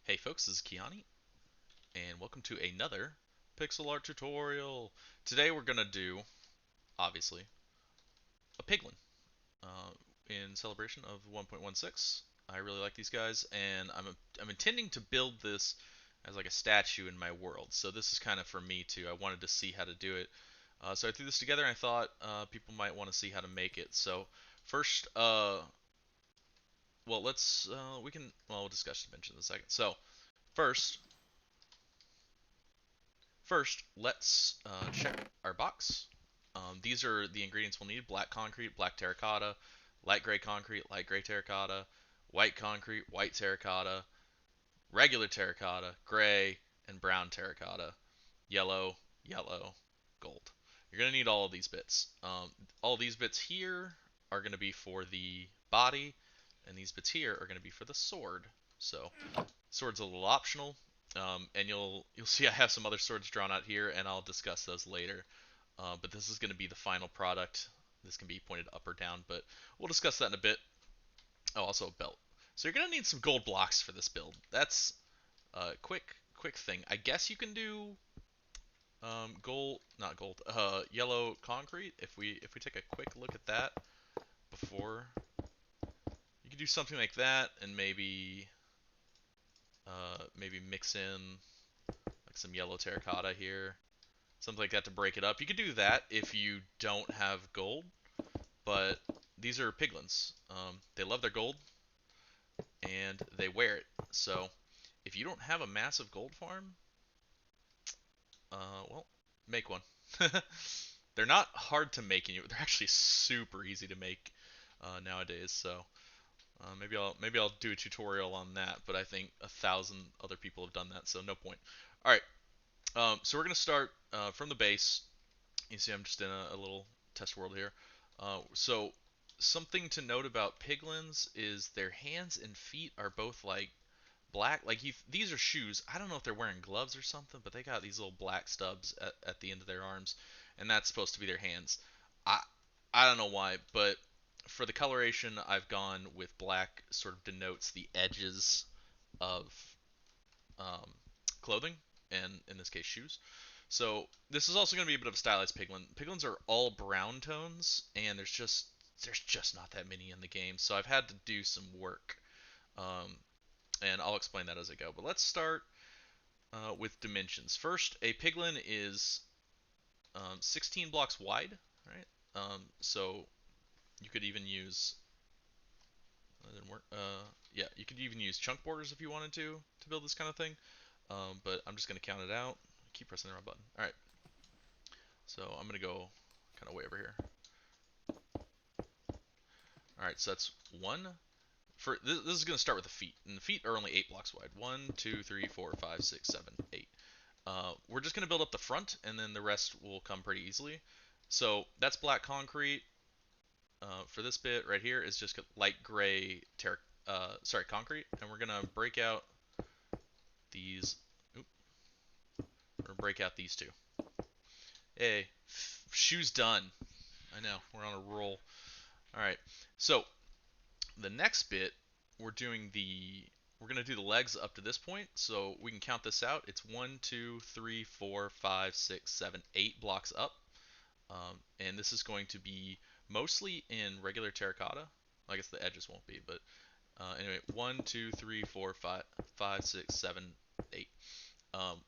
Hey folks, this is Kiani, and welcome to another pixel art tutorial. Today we're gonna do, obviously, a piglin uh, in celebration of 1.16. I really like these guys, and I'm intending to build this as like a statue in my world. So this is kind of for me too. I wanted to see how to do it. So I threw this together, and I thought people might want to see how to make it. So first, well, let's we'll discuss dimensions in a second. So first, First, let's check our box. These are the ingredients we'll need: black concrete, black terracotta, light gray concrete, light gray terracotta, white concrete, white terracotta, regular terracotta, gray, and brown terracotta, yellow, yellow, gold. You're going to need all of these bits. All these bits here are going to be for the body, and these bits here are going to be for the sword. So sword's a little optional, and you'll see I have some other swords drawn out here, and I'll discuss those later. But this is going to be the final product. This can be pointed up or down, but we'll discuss that in a bit. Oh, also a belt. So you're going to need some gold blocks for this build. That's a quick thing. I guess you can do gold, not gold, yellow concrete. If we take a quick look at that before, you could do something like that, and maybe mix in like some yellow terracotta here, something like that to break it up. You could do that if you don't have gold, but these are piglins. They love their gold and they wear it. So if you don't have a massive gold farm, well, make one. They're not hard to make, and they're actually super easy to make nowadays. So maybe I'll do a tutorial on that, but I think 1,000 other people have done that, so no point. All right, so we're gonna start from the base. You see, I'm just in a little test world here. So something to note about piglins is their hands and feet are both like black. Like these are shoes. I don't know if they're wearing gloves or something, but they got these little black stubs at the end of their arms, and that's supposed to be their hands. I I don't know why, but for the coloration, I've gone with black. Sort of denotes the edges of um, clothing, and in this case, shoes. So this is also going to be a bit of a stylized piglin. Piglins are all brown tones, and there's just not that many in the game. So I've had to do some work, um, and I'll explain that as I go. But let's start with dimensions. First, a piglin is 16 blocks wide, right? So you could even use that didn't work. Yeah, you could even use chunk borders if you wanted to build this kind of thing. But I'm just gonna count it out. Keep pressing the wrong button. All right. So I'm gonna go kind of way over here. All right. So that's one. This is gonna start with the feet, and the feet are only 8 blocks wide. 1, 2, 3, 4, 5, 6, 7, 8. We're just gonna build up the front, and then the rest will come pretty easily. So that's black concrete. For this bit right here is just light gray concrete, and we're gonna break out these. Oop, we're gonna break out these two. Hey, shoes done. I know we're on a roll. All right, so the next bit we're gonna do the legs up to this point, so we can count this out. It's 1, 2, 3, 4, 5, 6, 7, 8 blocks up, and this is going to be mostly in regular terracotta. I guess the edges won't be, but anyway, 1, 2, 3, 4, 5, 5, 6, 7, 8.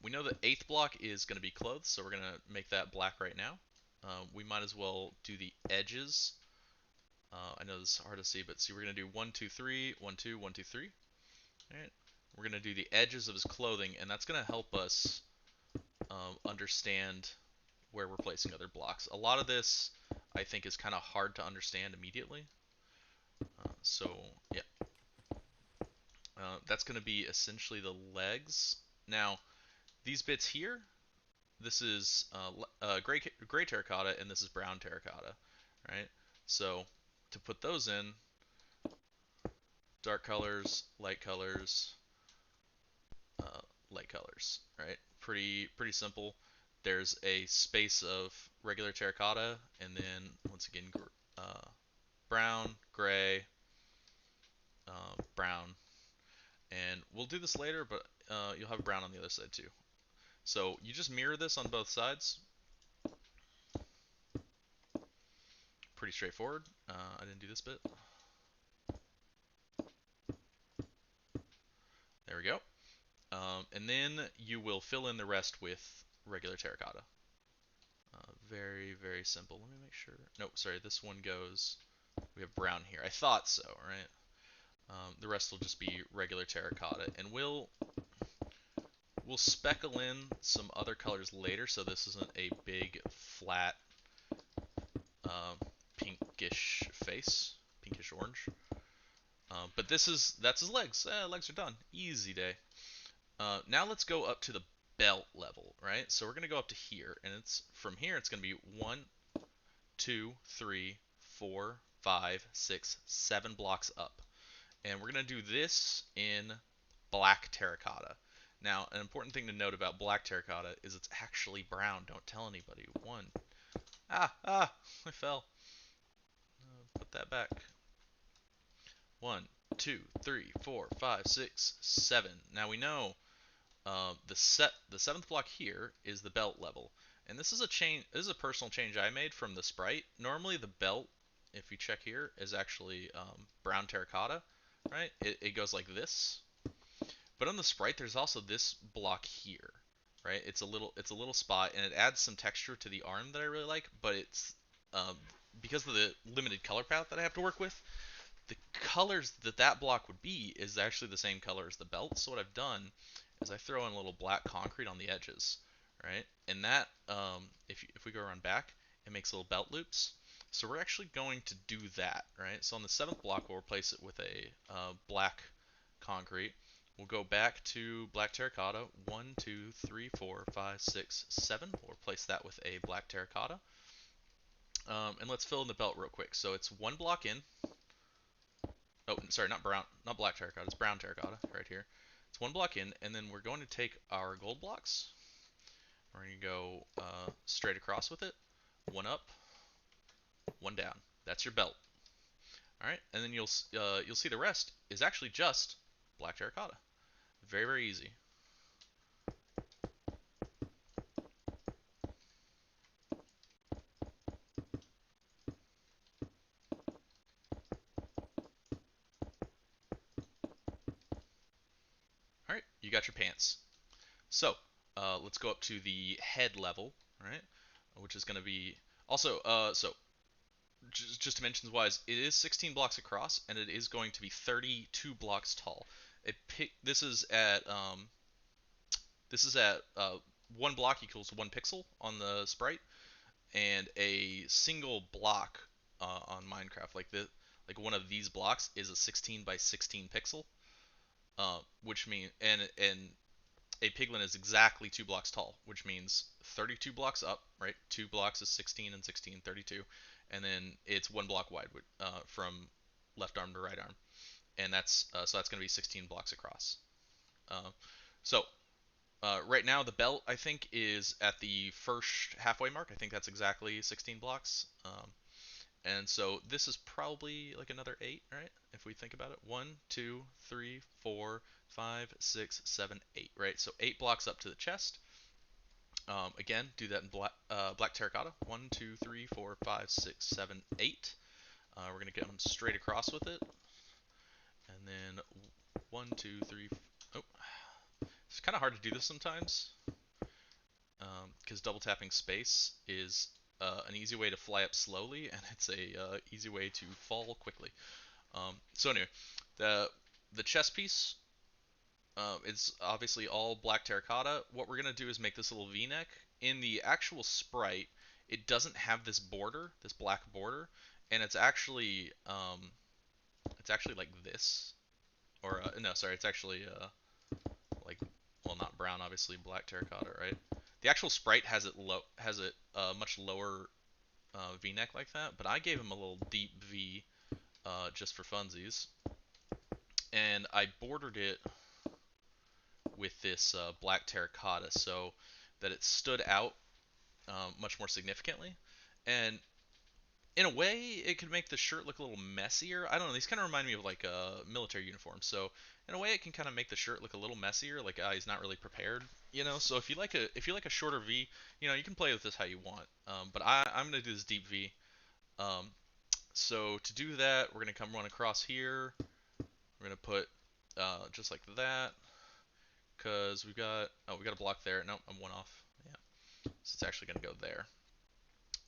We know the eighth block is going to be clothes, so we're going to make that black right now. We might as well do the edges. I know this is hard to see, but see, we're going to do 1, 2, 3, 1, 2, 1, 2, 3. All right. We're going to do the edges of his clothing, and that's going to help us understand where we're placing other blocks. A lot of this, I think, is kind of hard to understand immediately. So, yeah. That's going to be essentially the legs. Now, these bits here, this is gray terracotta, and this is brown terracotta, right? So to put those in, dark colors, light colors, right? Pretty simple. There's a space of regular terracotta, and then once again brown, gray, brown, And we'll do this later, but you'll have brown on the other side too. So you just mirror this on both sides. Pretty straightforward. I didn't do this bit. There we go. And then you will fill in the rest with regular terracotta. Very, very simple. Let me make sure. Nope, sorry. This one goes. We have brown here. I thought so, right? The rest will just be regular terracotta, and we'll speckle in some other colors later, so this isn't a big flat pinkish face, pinkish orange. But that's his legs. Legs are done. Easy day. Now let's go up to the belt level, right? So we're gonna go up to here, and it's from here it's gonna be 1, 2, 3, 4, 5, 6, 7 blocks up, and we're gonna do this in black terracotta. Now, an important thing to note about black terracotta is it's actually brown. Don't tell anybody. I fell. Put that back. 1, 2, 3, 4, 5, 6, 7. Now we know the seventh block here is the belt level, and this is a change. This is a personal change I made from the sprite. Normally the belt, if you check here, is actually brown terracotta, right? It goes like this. But on the sprite, there's also this block here, right? It's a little spot, and it adds some texture to the arm that I really like. But it's um, because of the limited color palette that I have to work with, the colors that block would be is actually the same color as the belt. So what I've done is I throw in a little black concrete on the edges, right? And that, if we go around back, it makes little belt loops. So we're actually going to do that, right? So on the seventh block, we'll replace it with a black concrete. We'll go back to black terracotta. 1, 2, 3, 4, 5, 6, 7. We'll replace that with a black terracotta. And let's fill in the belt real quick. So it's one block in. Oh, sorry, not brown, not black terracotta. It's brown terracotta right here. It's one block in, and then we're going to take our gold blocks. We're going to go straight across with it. One up, one down. That's your belt. All right, and then you'll see the rest is actually just black terracotta. Very, very easy. All right, you got your pants. So let's go up to the head level, right? Which is going to be also so just dimensions wise, it is 16 blocks across, and it is going to be 32 blocks tall. This is at 1 block equals 1 pixel on the sprite, and a single block on Minecraft like one of these blocks is a 16 by 16 pixel, which mean and a piglin is exactly 2 blocks tall, which means 32 blocks up, right? 2 blocks is 16 and 16, 32, and then it's 1 block wide from left arm to right arm, and that's going to be 16 blocks across. Uh, so right now the belt I think is at the first halfway mark. I think that's exactly 16 blocks. And so this is probably like another 8, right? If we think about it, 1, 2, 3, 4, 5, 6, 7, 8, right? So 8 blocks up to the chest. Again, do that in black terracotta. 1, 2, 3, 4, 5, 6, 7, 8. We're gonna get them straight across with it, and then 1, 2, 3. Oh, it's kind of hard to do this sometimes because double tapping space is an easy way to fly up slowly, and it's a easy way to fall quickly. So anyway, the chest piece is obviously all black terracotta. What we're gonna do is make this little V-neck. In the actual sprite, it doesn't have this border, this black border, and it's actually like this, or no, sorry, it's actually like, well, not brown, obviously, black terracotta, right? The actual sprite has it much lower V-neck like that, but I gave him a little deep V just for funsies, and I bordered it with this black terracotta so that it stood out much more significantly. And in a way, it could make the shirt look a little messier. I don't know. These kind of remind me of like a military uniform. So in a way, it can kind of make the shirt look a little messier. Like he's not really prepared, you know. So if you like a shorter V, you know, you can play with this how you want. But I'm gonna do this deep V. Um, so to do that, we're gonna come run across here. We're gonna put just like that, cause we got a block there. Nope, I'm one off. Yeah, so it's actually gonna go there,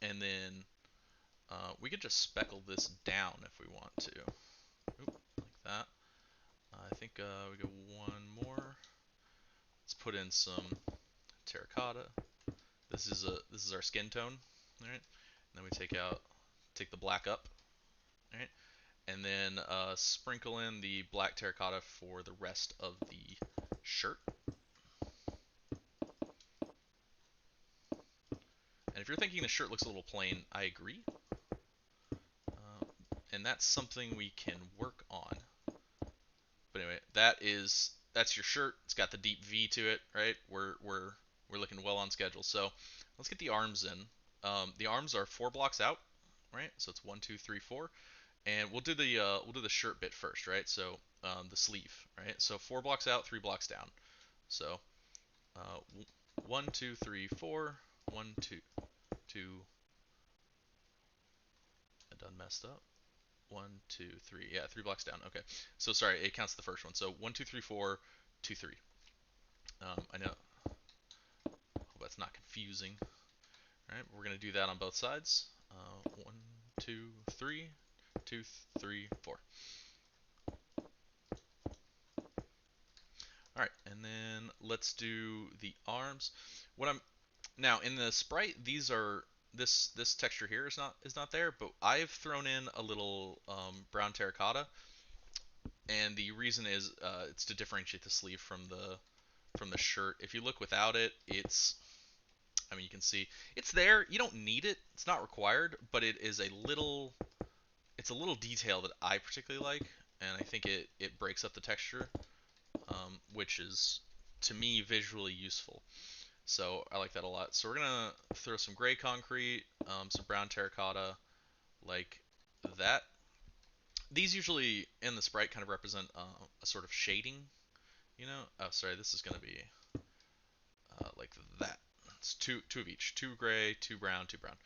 and then we could just speckle this down if we want to. Oop, like that. I think we go one more. Let's put in some terracotta. This is our skin tone, all right? And then we take the black up, all right? And then sprinkle in the black terracotta for the rest of the shirt. And if you're thinking the shirt looks a little plain, I agree. And that's something we can work on. But anyway, that's your shirt. It's got the deep V to it, right? We're looking well on schedule. So let's get the arms in. The arms are 4 blocks out, right? So it's 1, 2, 3, 4, and we'll do the shirt bit first, right? So the sleeve, right? So 4 blocks out, 3 blocks down. So uh, 1, 2, 3, 4, 1, 2, 2. I done messed up. 1, 2, 3. Yeah, 3 blocks down. Okay. So sorry, it counts the first one. So 1, 2, 3, 4, 2, 3. I know. Hope that's not confusing. All right, we're gonna do that on both sides. 1, 2, 3, 2, 3, 4. All right, and then let's do the arms. What I'm now in the sprite, these are this texture here is not there, but I've thrown in a little brown terracotta, and the reason is it's to differentiate the sleeve from the shirt. If you look without it, I mean you can see it's there. You don't need it. It's not required, but it is it's a little detail that I particularly like, and I think it breaks up the texture, which is to me visually useful. So I like that a lot. So we're gonna throw some gray concrete, some brown terracotta, like that. These usually in the sprite kind of represent a sort of shading, you know. Oh, sorry, this is gonna be like that. It's two of each, 2 gray, 2 brown, 2 brown.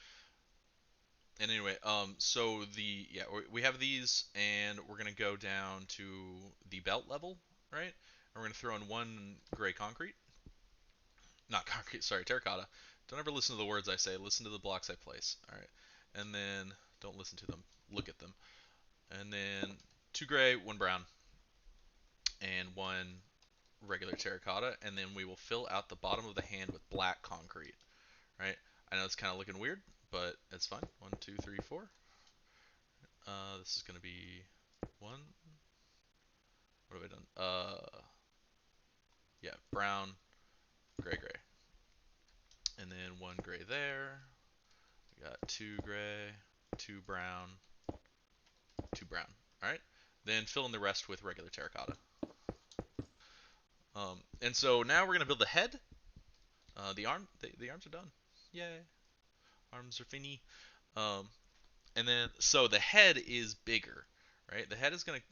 And anyway, so we have these, and we're gonna go down to the belt level, right? And we're gonna throw in 1 gray concrete, not concrete, sorry, terracotta. Don't ever listen to the words I say. Listen to the blocks I place. All right, and then don't listen to them. Look at them. And then 2 gray, 1 brown, and 1 regular terracotta, and then we will fill out the bottom of the hand with black concrete. Right? I know it's kind of looking weird, but it's fine. 1, 2, 3, 4. This is gonna be one. What have I done? Yeah, brown, gray, gray, and then 1 gray there. We got 2 gray, 2 brown, 2 brown. All right. Then fill in the rest with regular terracotta. And so now we're gonna build the head. The arms are done. Yay! Arms are finny. Um, and then so the head is bigger, right? The head is gonna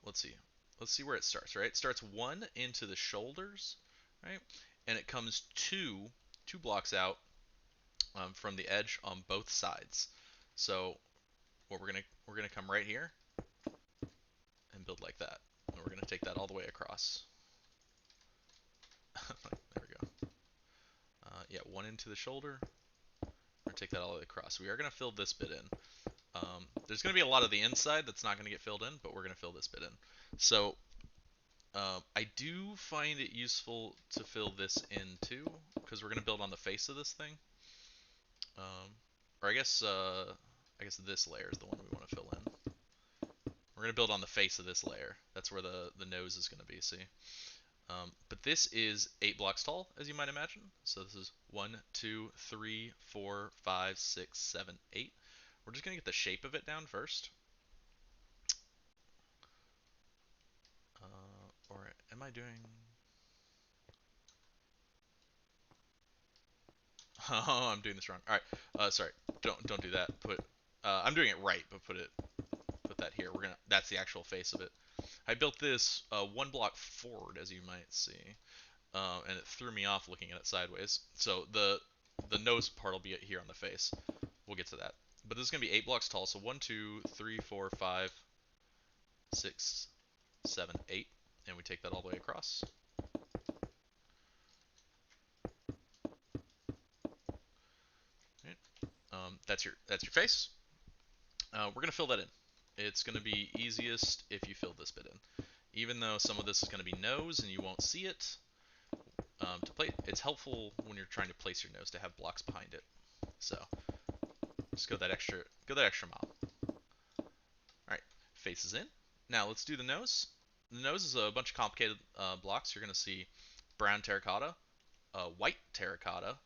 let's see. Let's see where it starts, right? It starts 1 into the shoulders, right? And it comes 2 blocks out from the edge on both sides. So what we're gonna come right here and build like that. And we're gonna take that all the way across. There we go. Yeah, 1 into the shoulder. We're gonna take that all the way across. We are gonna fill this bit in. There's gonna be a lot of the inside that's not gonna get filled in, but we're gonna fill this bit in. So I do find it useful to fill this in too, because we're gonna build on the face of this thing. Or I guess this layer is the one we want to fill in. We're gonna build on the face of this layer. That's where the nose is gonna be. See. But this is 8 blocks tall, as you might imagine. So this is 1, 2, 3, 4, 5, 6, 7, 8. We're just gonna get the shape of it down first. Or am I doing? Oh, I'm doing this wrong. All right. Sorry. Don't do that. I'm doing it right, but put that here. That's the actual face of it. I built this one block forward, as you might see, and it threw me off looking at it sideways. So the nose part will be here on the face. We'll get to that. But this is gonna be 8 blocks tall. So 1, 2, 3, 4, 5, 6, 7, 8, and we take that all the way across. Right. That's your face. We're gonna fill that in. It's gonna be easiest if you fill this bit in. Even though some of this is gonna be nose and you won't see it, it's helpful when you're trying to place your nose to have blocks behind it. So just go that extra mile. All right, face is in. Now let's do the nose. The nose is a bunch of complicated blocks. You're gonna see brown terracotta, white terracotta.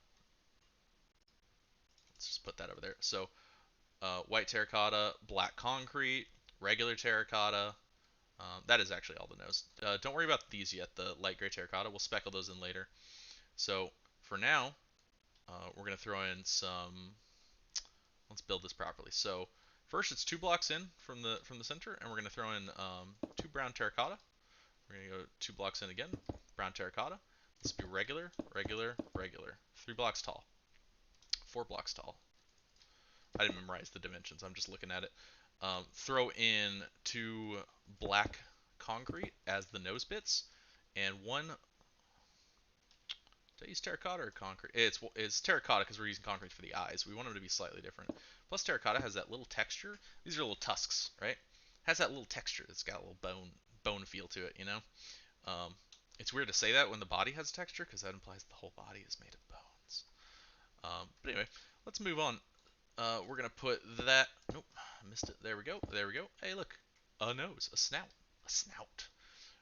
Let's just put that over there. So white terracotta, black concrete, regular terracotta. That is actually all the nose. Don't worry about these yet. The light gray terracotta. We'll speckle those in later. So for now, we're gonna throw in some. Let's build this properly. So first, it's 2 blocks in from the center, and we're gonna throw in 2 brown terracotta. We're gonna go 2 blocks in again, brown terracotta. This will be regular, regular, regular. 3 blocks tall, 4 blocks tall. I didn't memorize the dimensions. I'm just looking at it. Throw in 2 black concrete as the nose bits, and 1. Did I use terracotta or concrete? It's terracotta because we're using concrete for the eyes. We want them to be slightly different. Plus, terracotta has that little texture. These are little tusks, right? Has that little texture. It's got a little bone feel to it, you know. It's weird to say that when the body has a texture because that implies the whole body is made of bones. But anyway, let's move on. We're gonna put that. Nope, I missed it. There we go. There we go. Hey, look, a nose, a snout, a snout.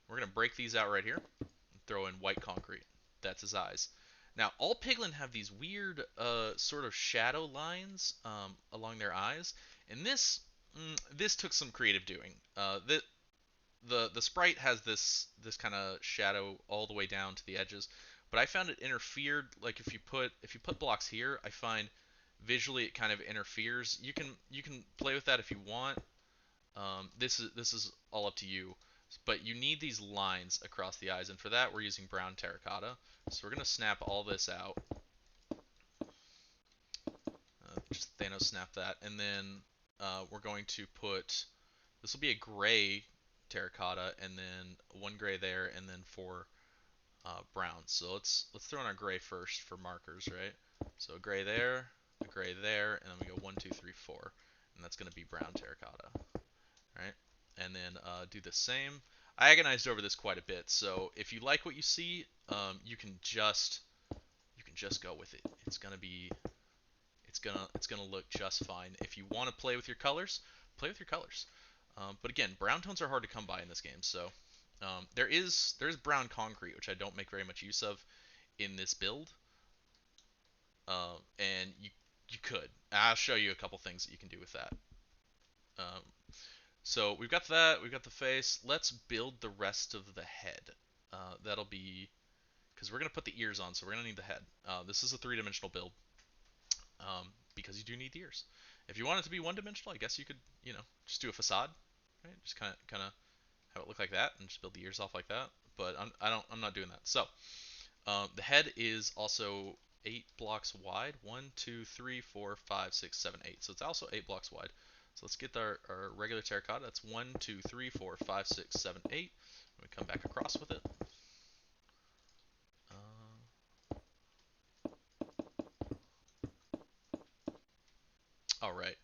We're gonna break these out right here and throw in white concrete. That's his eyes. Now, all piglin have these weird sort of shadow lines along their eyes, and this took some creative doing. The sprite has this kind of shadow all the way down to the edges, but I found it interfered. Like if you put blocks here, I find visually it kind of interferes. You can play with that if you want. This is all up to you, but you need these lines across the eyes, and for that we're using brown terracotta. So we're gonna snap all this out. Just Thanos snap that, and then we're going to put. This will be a gray terracotta, and then 1 gray there, and then 4 brown. So let's throw in our gray first for markers, right? So a gray there, and then we go 1, 2, 3, 4, and that's gonna be brown terracotta, right? And then do the same. I agonized over this quite a bit, so if you like what you see, you can just go with it. It's gonna look just fine. If you want to play with your colors, play with your colors. But again, brown tones are hard to come by in this game, so there's brown concrete, which I don't make very much use of in this build, and you could. I'll show you a couple things that you can do with that. Um, so we've got that, we've got the face. Let's build the rest of the head. That'll be because we're gonna put the ears on, so we're gonna need the head. This is a 3-dimensional build because you do need the ears. If you want it to be 1-dimensional, I guess you could, just do a facade, right? Just kind of have it look like that, and just build the ears off like that. But I'm not doing that. So the head is also 8 blocks wide. 1, 2, 3, 4, 5, 6, 7, 8. So it's also 8 blocks wide. So let's get our regular terracotta. That's 1, 2, 3, 4, 5, 6, 7, 8. We come back across with it. All right.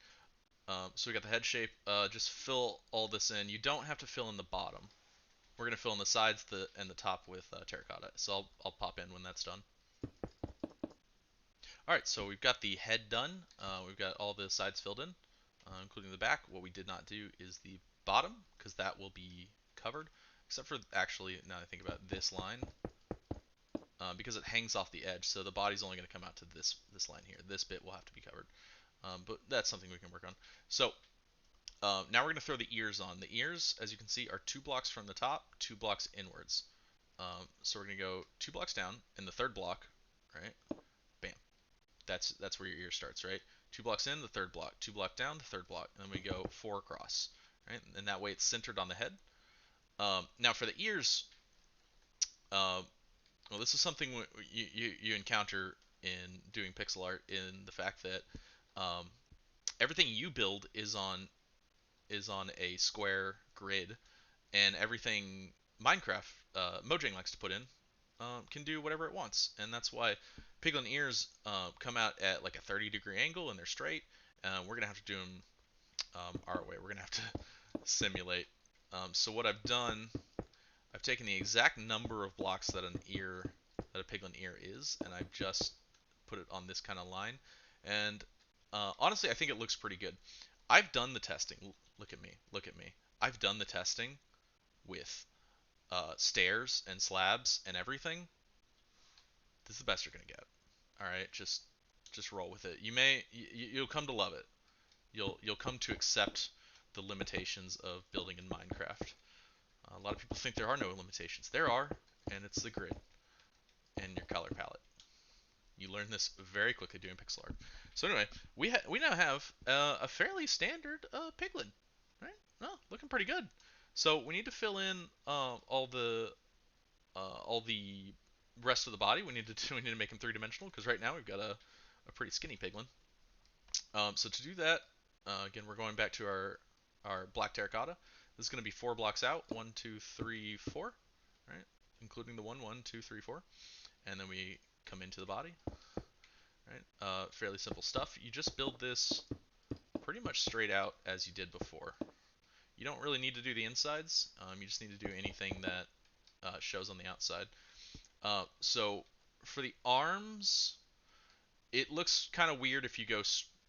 So we got the head shape. Just fill all this in. You don't have to fill in the bottom. We're gonna fill in the sides and the top with terracotta. So I'll pop in when that's done. All right. So we've got the head done. We've got all the sides filled in, including the back. What we did not do is the bottom because that will be covered, except for actually now I think about this line. Because it hangs off the edge, so the body's only going to come out to this line here. This bit will have to be covered, but that's something we can work on. So now we're going to throw the ears on. The ears, as you can see, are 2 blocks from the top, 2 blocks inwards. So we're going to go 2 blocks down, in the 3rd block, right? Bam. That's where your ear starts, right? 2 blocks in, the third block. 2 block down, the third block. And then we go 4 across. Right? And that way it's centered on the head. Now for the ears, uh, well, this is something you encounter in doing pixel art in the fact that um, everything you build is on a square grid, and everything Minecraft Mojang likes to put in can do whatever it wants, and that's why Piglin ears come out at like a 30-degree angle and they're straight. We're gonna have to do them our way. We're gonna have to simulate. So what I've done, I've taken the exact number of blocks that a piglin ear is, and I've just put it on this kind of line. And honestly, I think it looks pretty good. I've done the testing. Look at me. Look at me. I've done the testing with stairs and slabs and everything. This is the best you're gonna get. All right, just roll with it. You'll come to love it. You'll come to accept the limitations of building in Minecraft. A lot of people think there are no limitations. There are, and it's the grid and your color palette. You learn this very quickly doing pixel art. So anyway, we now have a fairly standard piglin, right? Oh, looking pretty good. So we need to fill in all the rest of the body. We need to make him 3-dimensional because right now we've got a pretty skinny piglin. So to do that, again we're going back to our black terracotta. This is going to be 4 blocks out. 1, 2, 3, 4, right? Including the 1, 1, 2, 3, 4, and then we come into the body. Right? Fairly simple stuff. You just build this pretty much straight out as you did before. You don't really need to do the insides. You just need to do anything that shows on the outside. So for the arms, it looks kind of weird if you go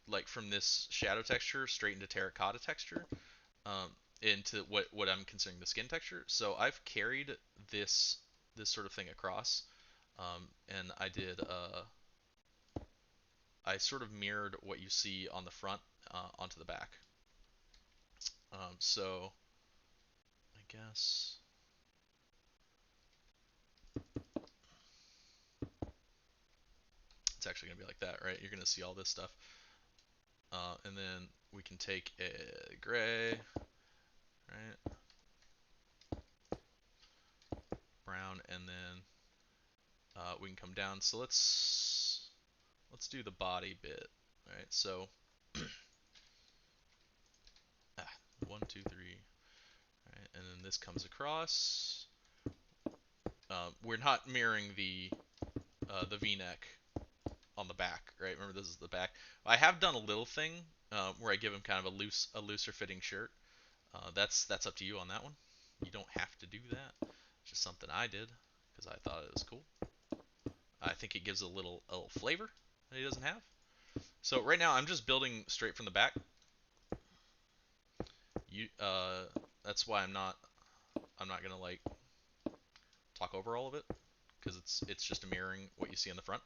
like from this shadow texture straight into terracotta texture, um, into what I'm considering the skin texture. So I've carried this sort of thing across, and I sort of mirrored what you see on the front onto the back. So I guess it's actually gonna be like that, right? You're gonna see all this stuff, and then we can take a gray, right, brown, and then we can come down. So let's do the body bit, right? So 1, 2, 3, right, and then this comes across. We're not mirroring the V-neck on the back, right? Remember, this is the back. I have done a little thing where I give him kind of a looser fitting shirt. That's up to you on that one. You don't have to do that. It's just something I did because I thought it was cool. I think it gives a little flavor that he doesn't have. So right now I'm just building straight from the back. That's why I'm not gonna like talk over all of it because it's just mirroring what you see in the front.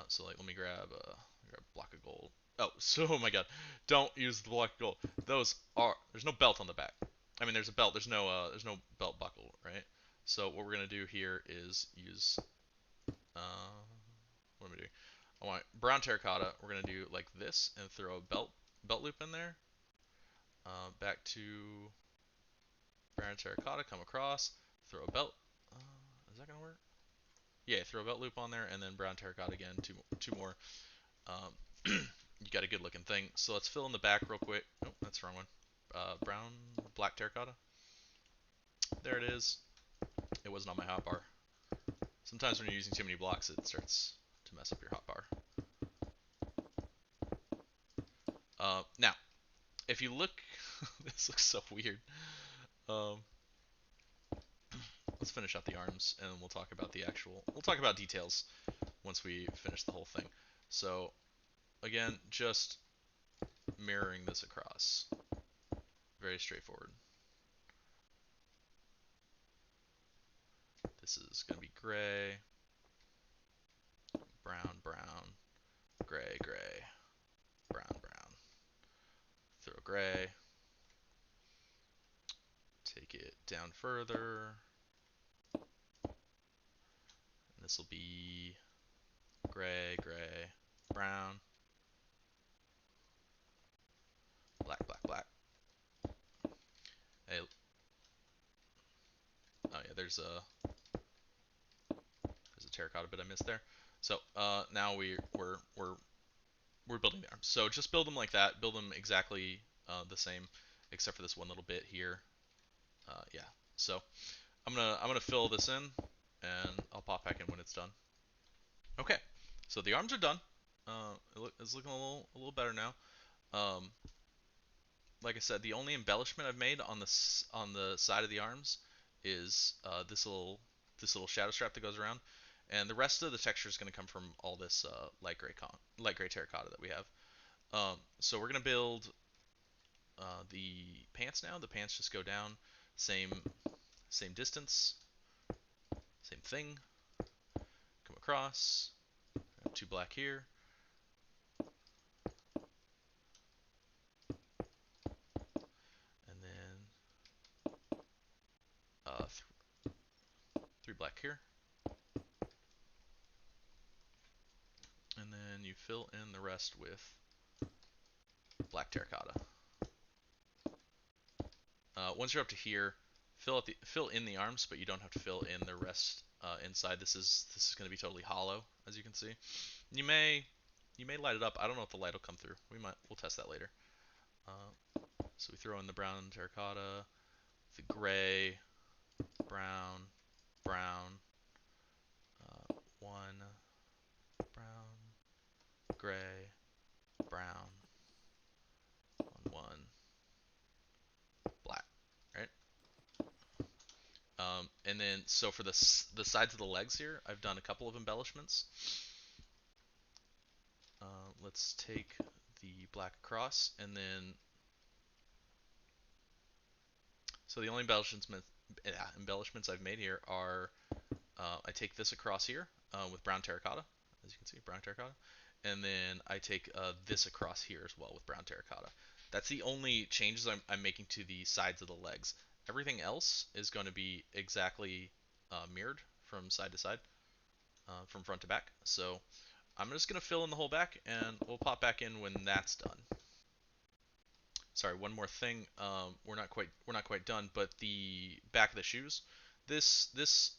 So like, let me grab a block of gold. Oh, so oh my god, don't use the block of gold. There's no belt on the back. I mean, there's a belt. There's no belt buckle, right? So what we're gonna do here is use what am I doing? I want brown terracotta. We're gonna do like this and throw a belt loop in there. Back to brown terracotta. Come across. Throw a belt. Is that gonna work? Yeah, throw a belt loop on there, and then brown terracotta again. Two more. Um, you got a good looking thing. So let's fill in the back real quick. Oh, that's the wrong one. Black terracotta. There it is. It wasn't on my hotbar. Sometimes when you're using too many blocks, it starts to mess up your hotbar. Now, if you look, this looks so weird. Um, let's finish up the arms, and then we'll talk about We'll talk about details once we finish the whole thing. So, again, just mirroring this across. Very straightforward. This is going to be gray, brown, brown, gray, gray, brown, brown. Throw gray. Take it down further. And this will be gray, gray, brown, black, black, black. Hey, oh yeah, there's a terracotta bit I missed there. So now we're building the arms. So just build them like that. Build them exactly the same, except for this one little bit here. Yeah. So I'm gonna fill this in, and I'll pop back in when it's done. Okay. So the arms are done. It's looking a little better now. Um, like I said, the only embellishment I've made on the side of the arms is this little shadow strap that goes around, and the rest of the texture is going to come from all this light gray terracotta that we have. So we're going to build the pants now. The pants just go down, same distance, same thing. Come across. Two black here, and then three black here, and then you fill in the rest with black terracotta. Once you're up to here, fill in the arms, but you don't have to fill in the rest inside. This is going to be totally hollow, as you can see. You may light it up. I don't know if the light will come through. We'll test that later. So we throw in the brown terracotta, the gray, brown, brown, one, brown, gray, brown, one, black, right? And then so for the sides of the legs here, I've done a couple of embellishments. Let's take the black across, and then so the only embellishments I've made here are I take this across here with brown terracotta, as you can see, brown terracotta, and then I take this across here as well with brown terracotta. That's the only changes I'm making to the sides of the legs. Everything else is going to be exactly mirrored from side to side, from front to back. So I'm just going to fill in the whole back, and we'll pop back in when that's done. Sorry, one more thing. We're not quite done, but the back of the shoes. This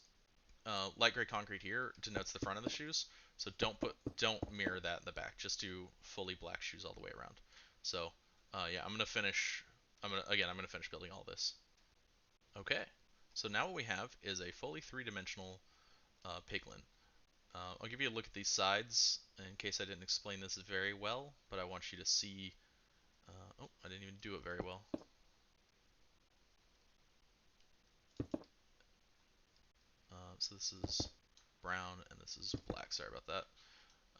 light gray concrete here denotes the front of the shoes. So don't mirror that in the back. Just do fully black shoes all the way around. So yeah, I'm gonna finish. I'm gonna finish building all this. Okay. So now what we have is a fully three-dimensional piglin. I'll give you a look at these sides in case I didn't explain this very well, but I want you to see. Oh, I didn't even do it very well. So this is brown and this is black. Sorry about that.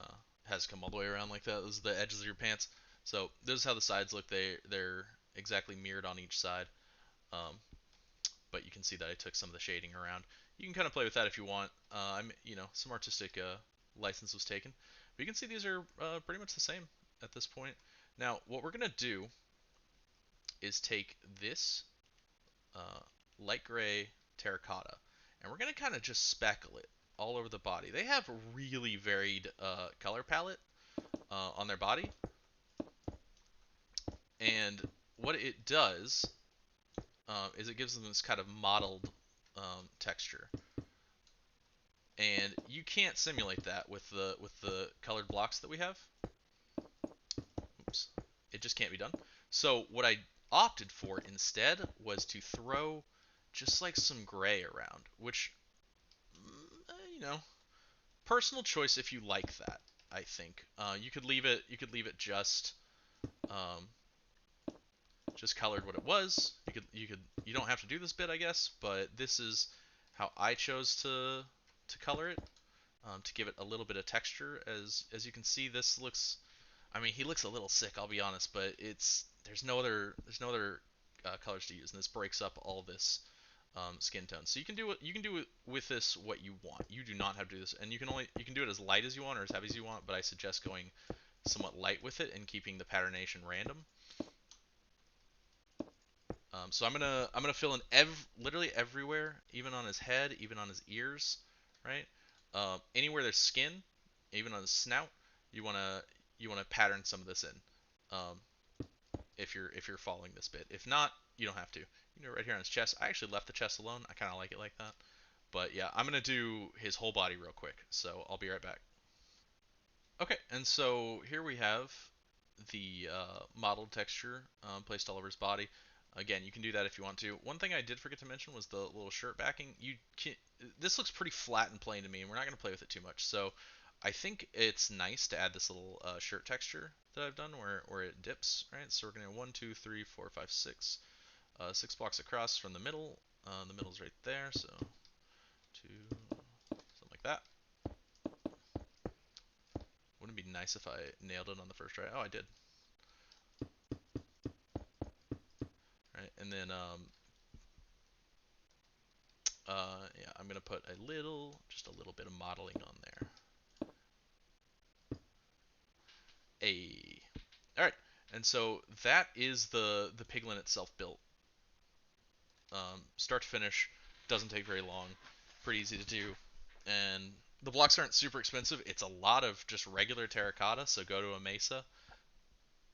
It has come all the way around like that. Those are the edges of your pants. So this is how the sides look. They're exactly mirrored on each side. Um, but you can see that I took some of the shading around. You can kind of play with that if you want. Some artistic license was taken. But you can see these are pretty much the same at this point. Now, what we're gonna do is take this uh, light gray terracotta, and we're gonna kind of just speckle it all over the body. They have a really varied color palette on their body, and what it does is it gives them this kind of mottled texture, and you can't simulate that with the colored blocks that we have. Oops, it just can't be done. So what I opted for instead was to throw just like some gray around, which you know, personal choice if you like that. I think you could leave it. You could leave it um, just colored what it was. You don't have to do this bit, I guess, but this is how I chose to color it, to give it a little bit of texture. As you can see, this looks. I mean, he looks a little sick. I'll be honest, but there's no other colors to use, and this breaks up all this skin tone. So you can do it with this what you want. You do not have to do this, and you can do it as light as you want or as heavy as you want. But I suggest going somewhat light with it and keeping the patternation random. So I'm gonna fill in literally everywhere, even on his head, even on his ears, right? Anywhere there's skin, even on his snout, you wanna pattern some of this in. If you're following this bit. If not, you don't have to. You know, right here on his chest. I actually left the chest alone. I kind of like it like that. But yeah, I'm gonna do his whole body real quick. So I'll be right back. Okay, and so here we have the modeled texture placed all over his body. Again, you can do that if you want to. One thing I did forget to mention was the little shirt backing. You can This looks pretty flat and plain to me, and we're not going to play with it too much. So I think it's nice to add this little shirt texture that I've done where it dips, right? So we're going to 1, 2, 3, 4, 5, 6, 6 blocks across from the middle. The middle's right there, so 2, something like that. Wouldn't it be nice if I nailed it on the first try? Oh, I did. Right, and then yeah, I'm gonna put just a little bit of modeling on there. All right, and so that is the piglin itself built, start to finish. Doesn't take very long, pretty easy to do, and the blocks aren't super expensive. It's a lot of just regular terracotta. So go to a mesa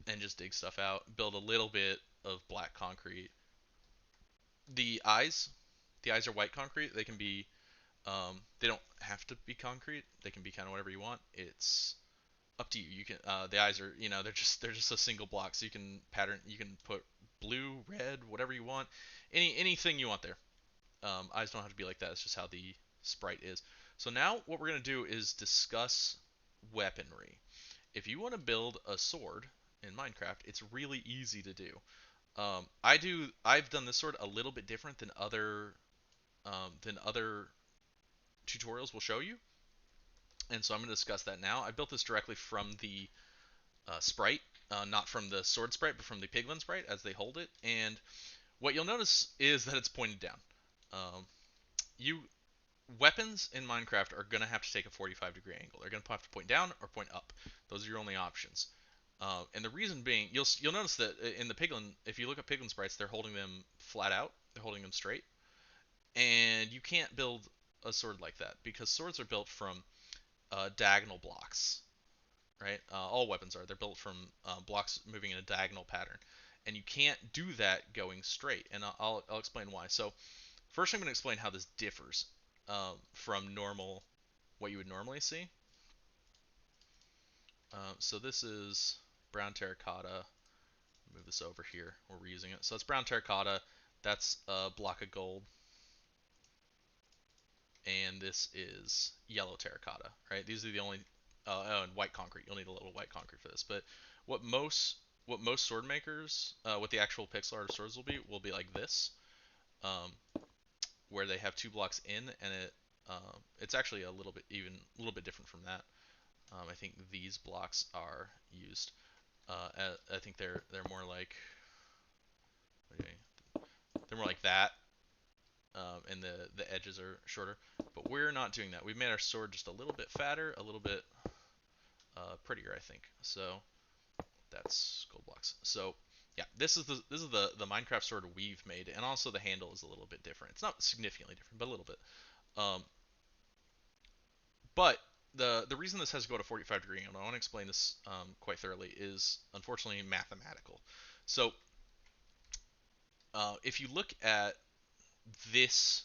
and just dig stuff out. Build a little bit of black concrete. The eyes, the eyes are white concrete. They can be they don't have to be concrete. They can be kind of whatever you want. It's up to you. You can the eyes are they're just a single block, so you can pattern. You can put blue, red, whatever you want, anything you want there. Eyes don't have to be like that. It's just how the sprite is. So now what we're gonna do is discuss weaponry. If you want to build a sword in Minecraft, it's really easy to do. I've done this sword a little bit different than other tutorials will show you, and so I'm going to discuss that now. I built this directly from the sprite, not from the sword sprite, but from the piglin sprite as they hold it. And what you'll notice is that it's pointed down. Um, you Weapons in Minecraft are going to have to take a 45-degree angle. They're going to have to point down or point up. Those are your only options. And the reason being, you'll notice that in the piglin, if you look at piglin sprites, they're holding them flat out. They're holding them straight, and you can't build a sword like that because swords are built from diagonal blocks, right? All weapons are. They're built from blocks moving in a diagonal pattern, and you can't do that going straight. And I'll explain why. So first, I'm going to explain how this differs from what you would normally see. So this is brown terracotta. Move this over here. We're reusing it. So it's brown terracotta. That's a block of gold. And this is yellow terracotta, right? These are the only and white concrete. You'll need a little white concrete for this. But what most sword makers, what the actual pixel art of swords will be like this, where they have 2 blocks in, and it's actually a little bit different from that. I think these blocks are used. I think they're more like that, and the edges are shorter. But we're not doing that. We've made our sword just a little bit fatter, a little bit prettier, I think. So that's gold blocks. So yeah, this is the Minecraft sword we've made, and also the handle is a little bit different. It's not significantly different, but a little bit. Um, but the reason this has to go to 45-degree angle, and I want to explain this quite thoroughly, is unfortunately mathematical. So if you look at this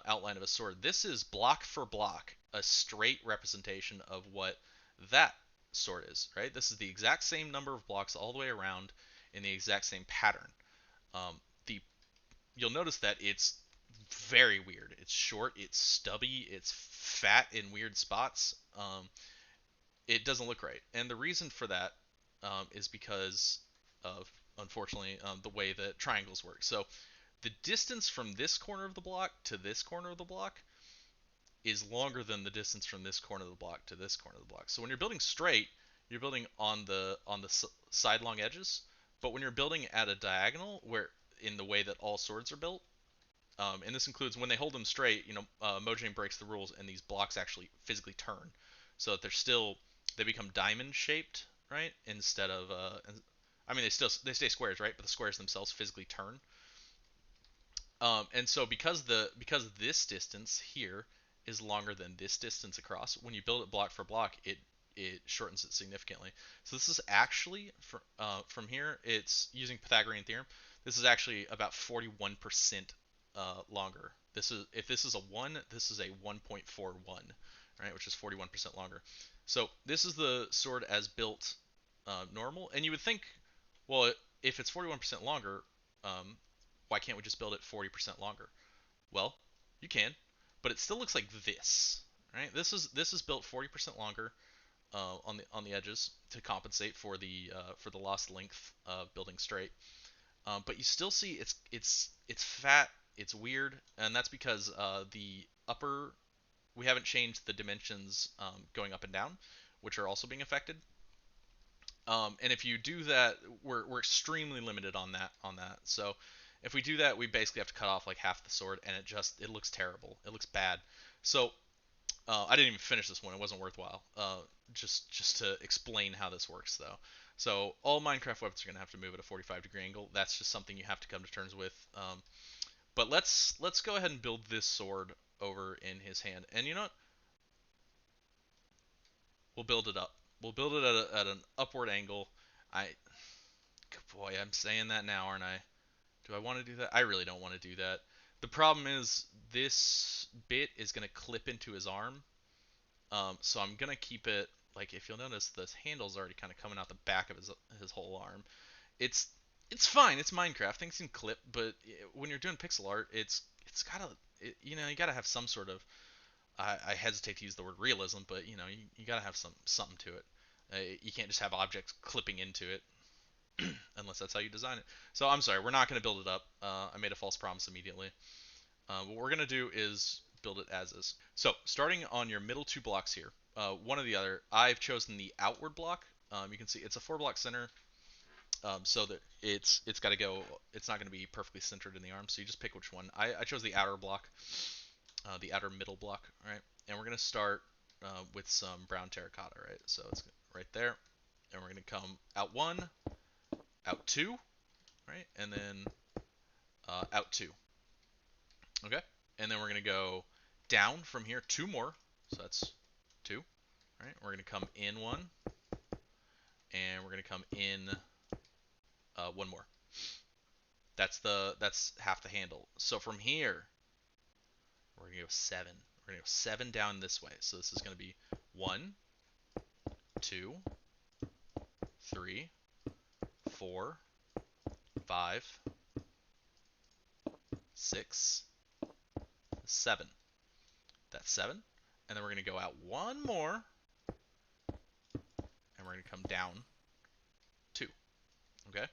outline of a sword, this is block for block a straight representation of what that sword is, right? This is the exact same number of blocks all the way around in the exact same pattern. Um, the You'll notice that it's very weird. It's short, it's stubby, it's fat in weird spots. It doesn't look right, and the reason for that is because of, unfortunately, the way that triangles work. So the distance from this corner of the block to this corner of the block is longer than the distance from this corner of the block to this corner of the block. So when you're building straight, you're building on the sidelong edges, but when you're building at a diagonal, where in the way that all swords are built, and this includes when they hold them straight, Mojang breaks the rules, and these blocks actually physically turn, so that they become diamond shaped, right? Instead of I mean they stay squares, right? But the squares themselves physically turn. And so because this distance here is longer than this distance across, when you build it block for block, it it shortens it significantly. So this is actually from here, it's using Pythagorean theorem. This is actually about 41% longer. This is if this is a 1, this is a 1.41, right, which is 41% longer. So this is the sword as built normal, and you would think, well, if it's 41% longer, um, why can't we just build it 40% longer? Well, you can, but it still looks like this, right? This is built 40% longer on the edges to compensate for the lost length of building straight. But you still see it's fat, it's weird, and that's because the upper we haven't changed the dimensions going up and down, which are also being affected. And if you do that, we're extremely limited on that. So if we do that, we basically have to cut off like half the sword, and it looks terrible. It looks bad. So I didn't even finish this one. It wasn't worthwhile. Just to explain how this works though. So all Minecraft weapons are gonna have to move at a 45-degree angle. That's just something you have to come to terms with. But let's go ahead and build this sword over in his hand. And you know what? We'll build it up. We'll build it at an upward angle. I Boy, I'm saying that now, aren't I? Do I want to do that? I really don't want to do that. The problem is this bit is going to clip into his arm. So I'm going to keep it, like, if you'll notice, the handle's already kind of coming out the back of his whole arm. It's it's fine. It's Minecraft. Things can clip, but when you're doing pixel art, it's gotta, you gotta have some sort of. I hesitate to use the word realism, but you gotta have something to it. You can't just have objects clipping into it unless that's how you design it. So I'm sorry, we're not going to build it up. I made a false promise immediately. What we're going to do is build it as is. So starting on your middle two blocks here, one or the other, I've chosen the outward block. You can see it's a 4-block center, so that it's got to go. It's not going to be perfectly centered in the arm, so you just pick which one. I chose the outer block, the outer middle block, right? And we're going to start with some brown terracotta, right? So it's right there, and we're going to come out 1, out 2, right? And then out 2. Okay? And then we're going to go down from here 2 more. So that's 2. Right? We're going to come in 1. And we're going to come in 1 more. That's half the handle. So from here, we're going to go 7. We're going to go 7 down this way. So this is going to be 1, 2, 3, 4, 5, 6, 7. That's 7. And then we're going to go out 1 more. And we're going to come down 2. Okay?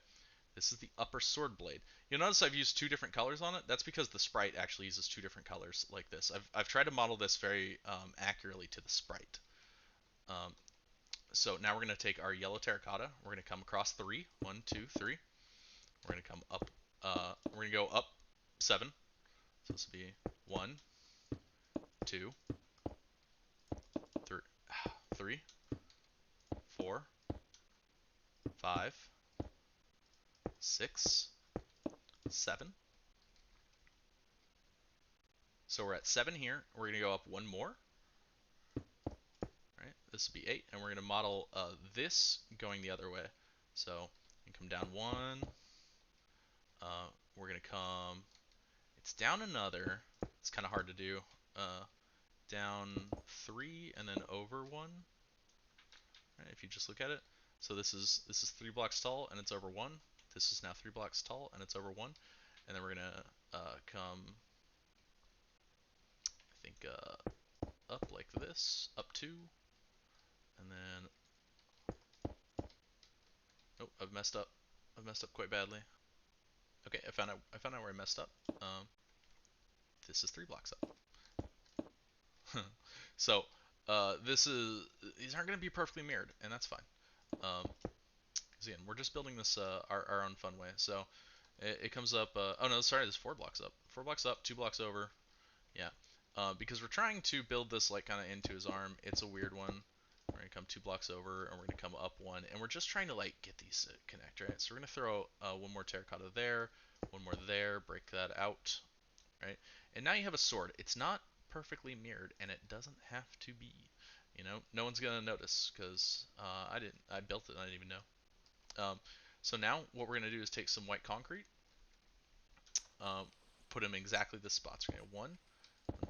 This is the upper sword blade. You'll notice I've used 2 different colors on it. That's because the sprite actually uses 2 different colors like this. I've tried to model this very accurately to the sprite. So now we're going to take our yellow terracotta. We're going to come across 3. 1, 2, 3. We're going to come up. We're going to go up 7. So this will be 1, 2, 3, 3, 4, 5, 6, 7. So we're at 7 here. We're going to go up 1 more. Right? This would be 8, and we're going to model this going the other way. So you come down 1. We're going to come. It's down another. It's kind of hard to do. Down 3 and then over 1. Right, if you just look at it. So this is 3 blocks tall and it's over 1. This is now 3 blocks tall and it's over 1. And then we're going to come, I think, up like this, up 2, and then, oh, I've messed up. I've messed up quite badly. Okay, I found out where I messed up. This is 3 blocks up. So these aren't going to be perfectly mirrored, and that's fine. Again, we're just building this our own fun way. So it comes up. Oh no, sorry, there's 4 blocks up. 4 blocks up, 2 blocks over. Yeah, because we're trying to build this like kind of into his arm. It's a weird one. We're gonna come 2 blocks over, and we're gonna come up 1, and we're just trying to like get these to connect, right? So we're gonna throw 1 more terracotta there, 1 more there, break that out, right? And now you have a sword. It's not perfectly mirrored, and it doesn't have to be. You know, no one's gonna notice because I built it. I didn't even know. So now what we're gonna do is take some white concrete, um, put them in exactly the spots. We're gonna go one,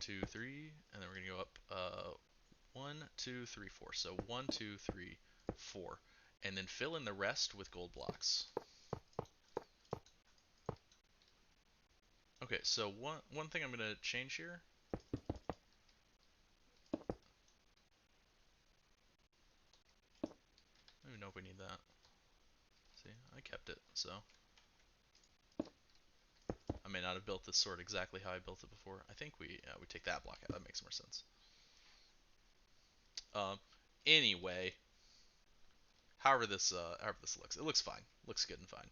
two, three, and then we're gonna go up one, two, three, four. So one, two, three, four, and then fill in the rest with gold blocks. Okay, so one thing I'm gonna change here. I don't even know if we need that. See, I kept it, so I may not have built this sword exactly how I built it before. I think we take that block out. That makes more sense. Um, anyway, however this looks, it looks fine. Looks good and fine.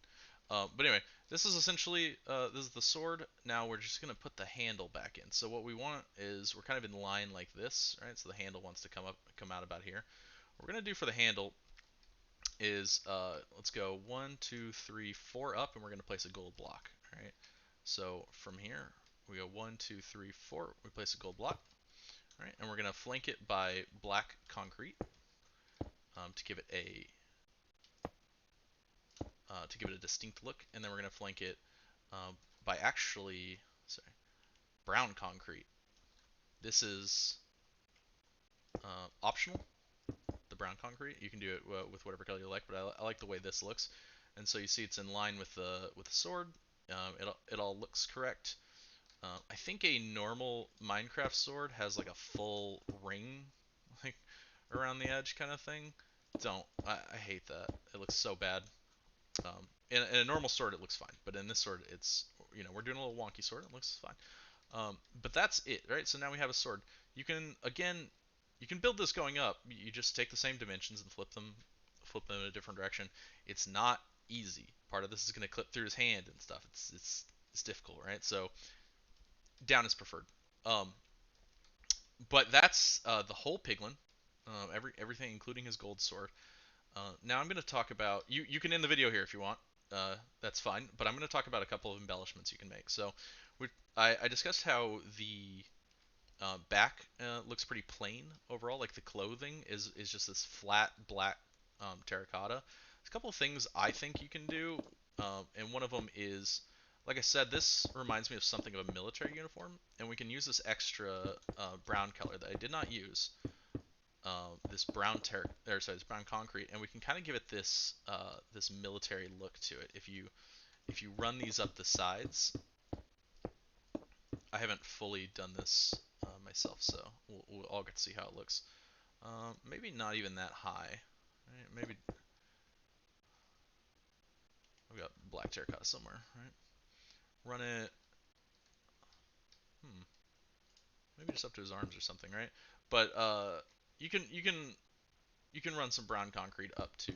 But anyway, this is essentially this is the sword. Now we're just gonna put the handle back in. So what we want is we're kind of in line like this, right? So the handle wants to come out about here. What we're gonna do for the handle is let's go one, two, three, four up, and we're gonna place a gold block. All right. So from here we go one, two, three, four. We place a gold block. All right, and we're gonna flank it by black concrete to give it a distinct look, and then we're gonna flank it by actually sorry brown concrete. This is optional. The brown concrete you can do it with whatever color you like, but I like the way this looks, and so you see it's in line with the sword. It all looks correct. I think a normal Minecraft sword has like a full ring, like around the edge kind of thing. Don't I hate that. It looks so bad. In a normal sword, it looks fine, but in this sword, it's we're doing a little wonky sword. It looks fine. But that's it, right? So now we have a sword. You can again, you can build this going up. You just take the same dimensions and flip them in a different direction. It's not easy. Part of this is going to clip through his hand and stuff. It's difficult, right? So down is preferred. Um, but that's the whole Piglin, everything including his gold sword. Now I'm going to talk about you can end the video here if you want. That's fine. But I'm going to talk about a couple of embellishments you can make. So I discussed how the back looks pretty plain overall. Like the clothing is just this flat black terracotta. There's a couple of things I think you can do, and one of them is, like I said, this reminds me of something of a military uniform, and we can use this extra brown color that I did not use. This brown concrete, and we can kind of give it this military look to it. If you run these up the sides, I haven't fully done this myself, so we'll all get to see how it looks. Maybe not even that high. Right? Maybe I've got black terracotta somewhere. Right? Run it. Hmm. Maybe just up to his arms or something, right? But you can you can you can run some brown concrete up to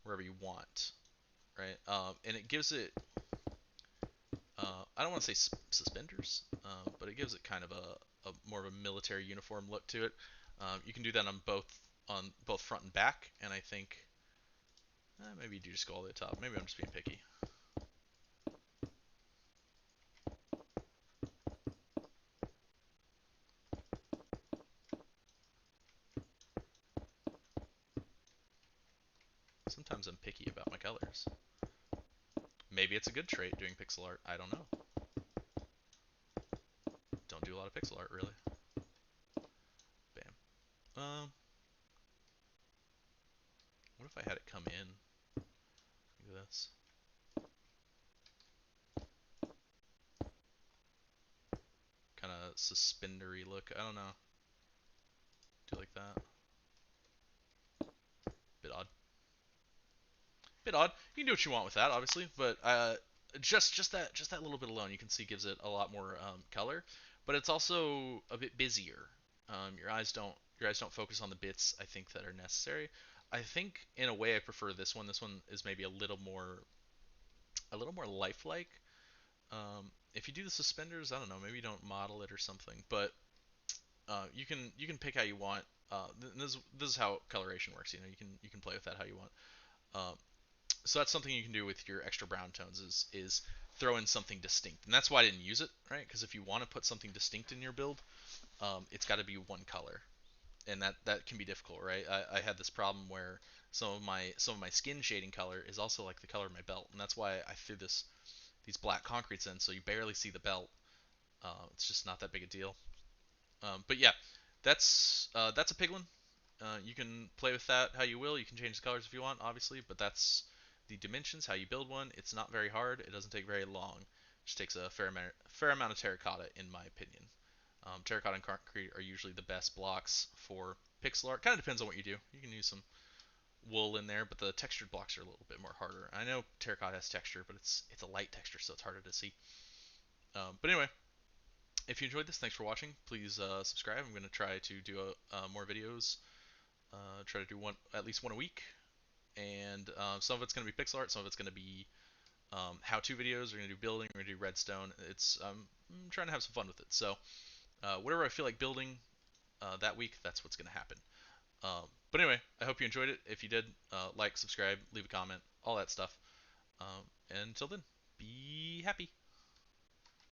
wherever you want, right? And it gives it. I don't want to say suspenders, but it gives it kind of a more of a military uniform look to it. You can do that on both front and back, and I think maybe you do just go all the way to the top. Maybe I'm just being picky. Sometimes I'm picky about my colors. Maybe it's a good trait doing pixel art. I don't know. Don't do a lot of pixel art really. Bam. What if I had it come in like this? Kind of suspendery look. I don't know. Do you like that? Bit odd. Bit odd. You can do what you want with that, obviously, but just that little bit alone, you can see gives it a lot more color. But it's also a bit busier. Your eyes don't focus on the bits I think that are necessary. I think in a way I prefer this one. This one is maybe a little more lifelike. If you do the suspenders, I don't know, maybe you don't model it or something, but you can pick how you want. This is how coloration works. You can play with that how you want. Um, so that's something you can do with your extra brown tones is throw in something distinct, and that's why I didn't use it, right? Because if you want to put something distinct in your build, it's got to be one color, and that can be difficult, right? I had this problem where some of my skin shading color is also like the color of my belt, and that's why I threw these black concretes in, so you barely see the belt. It's just not that big a deal. But yeah, that's a piglin. You can play with that how you will. You can change the colors if you want, obviously, but that's the dimensions, how you build one. It's not very hard. It doesn't take very long. It just takes a fair amount of terracotta, in my opinion. Terracotta and concrete are usually the best blocks for pixel art. Kind of depends on what you do. You can use some wool in there, but the textured blocks are a little bit more harder. I know terracotta has texture, but it's a light texture, so it's harder to see. But anyway, if you enjoyed this, thanks for watching. Please subscribe. I'm going to try to do more videos. Try to do one at least one a week, and some of it's going to be pixel art, some of it's going to be how-to videos. We're going to do building. We're going to do redstone. I'm trying to have some fun with it. So whatever I feel like building that week, that's what's going to happen. But anyway, I hope you enjoyed it. If you did, like, subscribe, leave a comment, all that stuff. And until then, be happy.